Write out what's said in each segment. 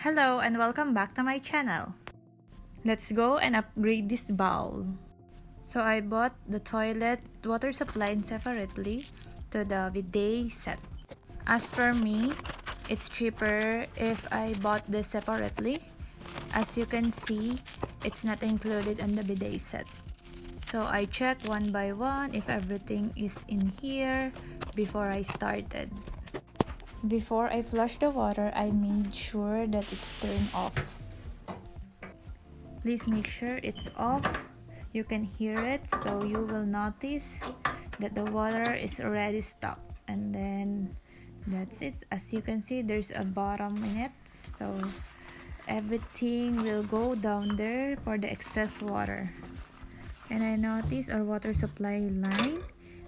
Hello and welcome back to my channel. Let's go and upgrade this bowl. So I bought the toilet water supply separately to the bidet set. As for me, it's cheaper if I bought this separately. As you can see, it's not included in the bidet set. So I checked one by one if everything is in here before I started. Before I flush the water, I made sure that it's turned off. Please make sure it's off. You can hear it, so you will notice that the water is already stopped. And then that's it. As you can see, there's a bottom in it, so everything will go down there for the excess water. And I noticed our water supply line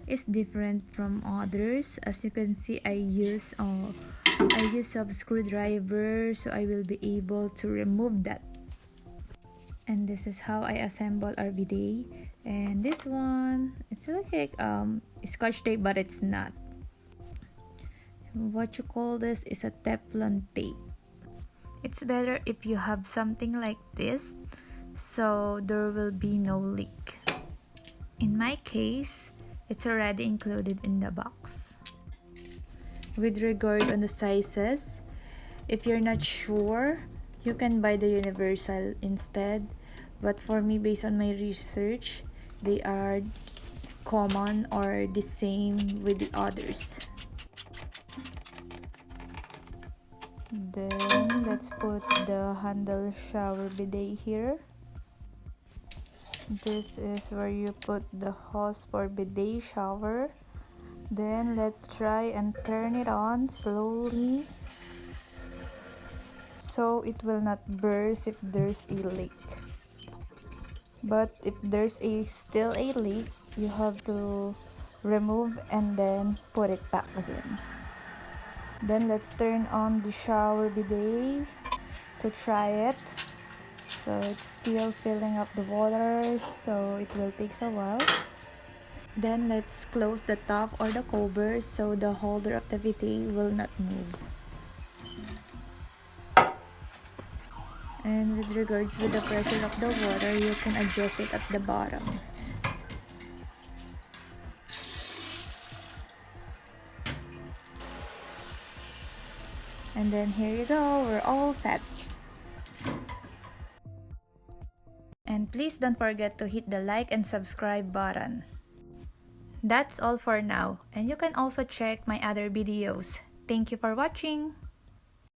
is different from others. As you can see, I use a screwdriver, so I will be able to remove that. And this is how I assemble our bidet. And this one, it's like scotch tape, but it's not. What you call this is a Teflon tape. It's better if you have something like this, so there will be no leak. In my case, it's already included in the box. With regard on the sizes, if you're not sure, you can buy the universal instead. But for me, based on my research, they are common or the same with the others. Then let's put the handle shower bidet here. This is where you put the hose for bidet shower. Then let's try and turn it on slowly so it will not burst if there's a leak. But if there's still a leak, you have to remove and then put it back again. Then let's turn on the shower bidet to try it. So it's still filling up the water, so it will take a while. Then let's close the top or the cover so the holder of the bidet will not move. And with regards with the pressure of the water, you can adjust it at the bottom. And then here you go, we're all set. And please don't forget to hit the like and subscribe button. That's all for now, and you can also check my other videos. Thank you for watching!